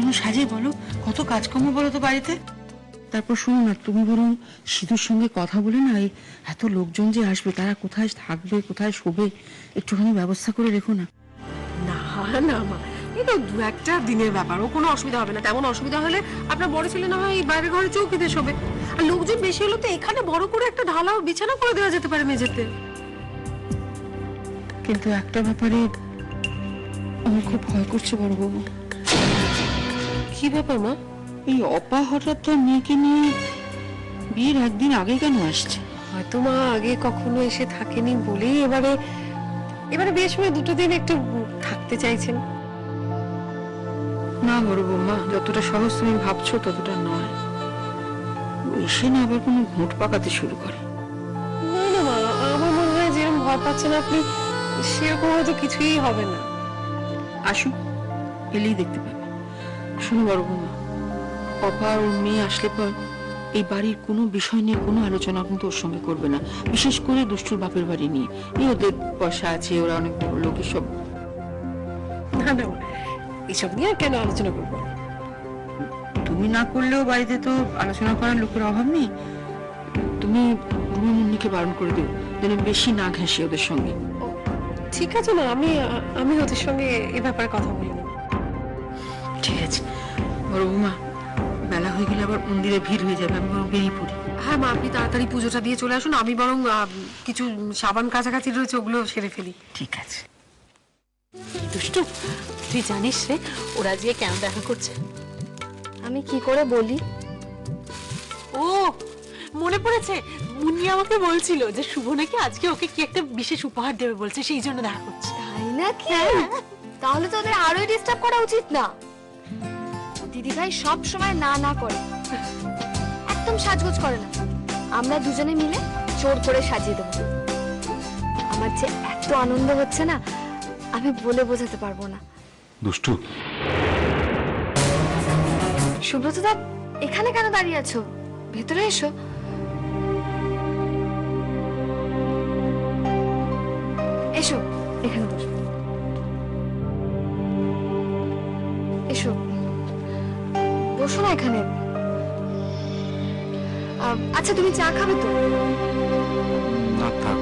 এখনো সাজে বলো? কত কাজকর্ম বলো তো বাড়িতে। তারপর শোনো না, তুমি বরং সিধুর সঙ্গে কথা বলে না, এই এত লোকজন যে আসবে তারা কোথায় থাকবে, কোথায় শোবে, একটুখানি ব্যবস্থা করে রেখো না। না না মা, এই তো দু একটা দিনের ব্যাপার, ও কোনো অসুবিধা হবে না। তেমন অসুবিধা হলে আপনার বড় ছেলে না হয় এই বাইরের ঘরে চৌকিতে শোবে, আর লোকজন বেশি হলে তো এখানে বড় করে একটা ঢালাও বিছানা করে দেওয়া যেতে পারে মেঝেতে। কিন্তু একটা ব্যাপারে আমার খুব ভয় করছে বড় বাবু। কি ব্যাপার মা? এই অপা হঠাৎ তার মেয়েকে নিয়ে বিয়ের একদিন আগে কেন আসছে? হয়তো মা আগে কখনো এসে থাকেনি বলেই এবারে বিয়ের সময় দুটো দিন একটু থাকতে চাইছেন। না বড় বৌমা, যতটা সহজ তুমি ভাবছো ততটা নয়। ও এসে না আবার কোনো ঘুঁট পাকাতে শুরু করে। না না মা, আমার মনে হয় যেরকম ভয় পাচ্ছেন আপনি সেরকম হয়তো কিছুই হবে না। আসুন, এলেই দেখতে পাবে। শোনো বড় বৌমা, অপা আর ওর মেয়ে আসলে পর এই বাড়ির কোনো বিষয় নিয়ে কোনো আলোচনা কিন্তু ওর সঙ্গে করবে না, বিশেষ করে দুষ্টুর বাপের বাড়ি নিয়ে। এই ওদের পয়সা আছে, ওরা অনেক বড় লোক, এসব। না না, এসব নিয়ে আর কেন আলোচনা করবো? তুমি না করলেও বাড়িতে তো আলোচনা করার লোকের অভাব নেই। তুমি রুমি মুন্নিকে বারণ করে দিও যেন বেশি না ঘেঁষে ওদের সঙ্গে। ঠিক আছে না, আমি ওদের সঙ্গে এ ব্যাপারে কথা বলে নেব। ঠিক আছে বড় বৌমা, বেলা হয়ে গেলে আবার মন্দিরে ভিড় হয়ে যাবে, আমি বরং বেরিয়ে পড়ি। হ্যাঁ মা, আপনি তাড়াতাড়ি পুজোটা দিয়ে চলে আসুন, আমি বরং কিছু সাবান কাছাকাছি রয়েছে ওগুলো সেরে ফেলি। ঠিক আছে। দুষ্টু, তুই জানিস রে ওরা যে কেন দেখা করছে? আমি কি করে বলি? ও মনে পড়েছে, মুন্নি আমাকে বলছিল যে শুভ নাকি আজকে ওকে কি একটা বিশেষ উপহার দেবে বলছে, সেই জন্য দেখা করছে। তাই নাকি? তাহলে তো ওদের আরোই ডিস্টার্ব করা উচিত না। দিদি ভাই সব সময় না না করে, একদম সাজগোজ করে না। আমরা দুজনে মিলে জোর করে সাজিয়ে দেবো। আমার যে এত আনন্দ হচ্ছে না, আমি বলে বোঝাতে পারবো না। দুষ্টু, সুব্রত দা, এখানে কেন দাঁড়িয়ে আছো? ভেতরে এসো। এসো, এখানে বসো। এসো, বসো না এখানে। আচ্ছা, তুমি চা খাবে তো? না থাক।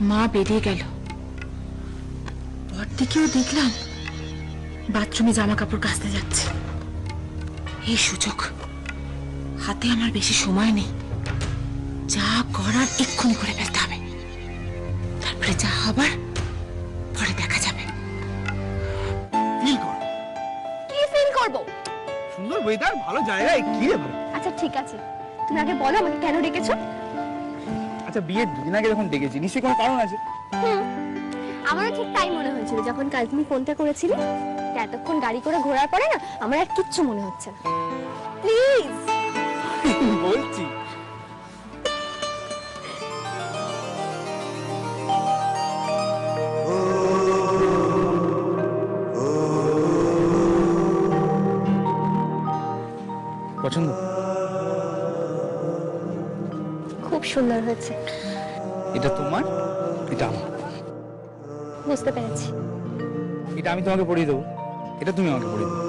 মা বেরিয়ে গেল, পর দিকেও দেখলাম বাথরুমে জামা কাপড় কাচতে যাচ্ছে। এই সুযোগ, হাতে আমার বেশি সময় নেই, যা করার এক্ষুনি করে ফেলতে হবে, তারপরে যা হবার পরে দেখা যাবে। ফিল কর, কি ফিল করবো? সুন্দর ওয়েদার, ভালো জায়গায়, কি রে ভাই? আচ্ছা ঠিক আছে, তুমি আগে বলো আমাকে কেন ডেকেছো? আচ্ছা, বিয়ের দুদিন আগে যখন ডেকেছি নিশ্চয়ই কোনো কারণ আছে। আমারও ঠিক তাই মনে হয়েছিল যখন কাল তুমি ফোনটা করেছিলে। এতক্ষণ গাড়ি করে ঘোরার পরে না আমার আর কিচ্ছু মনে হচ্ছে না। প্লিজ বলছি পছন্দ? খুব সুন্দর হয়েছে। এটা তোমার, এটা আমার। বুঝতে পেরেছি। এটা আমি তোমাকে পরিয়ে দেবো, এটা তুমি আমাকে পরিয়ে দেবো।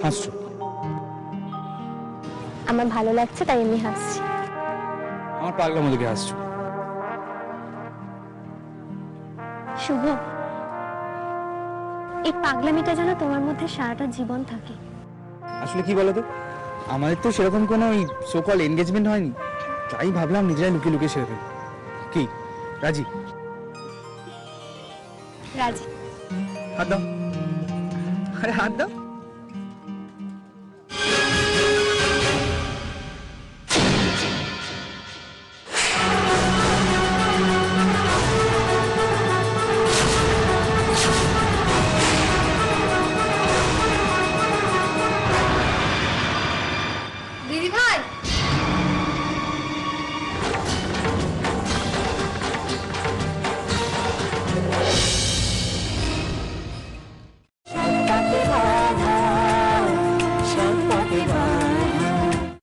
হাসছো? আমার ভালো লাগছে তাই আমি হাসছি। আমার পাগলার মধ্যে হাসছো। শুভ, এই পাগলামিটা যেন তোমার মধ্যে সারাটা জীবন থাকে। আসলে কি বলতো, আমাদের তো সেরকম কোনো ওই সোকল এনগেজমেন্ট হয়নি, তাই ভাবলাম নিজেরাই লুকিয়ে লুকিয়ে সেরে ফেলি। কি রাজি? রাজি। হাত দাও, আরে হাত দাও।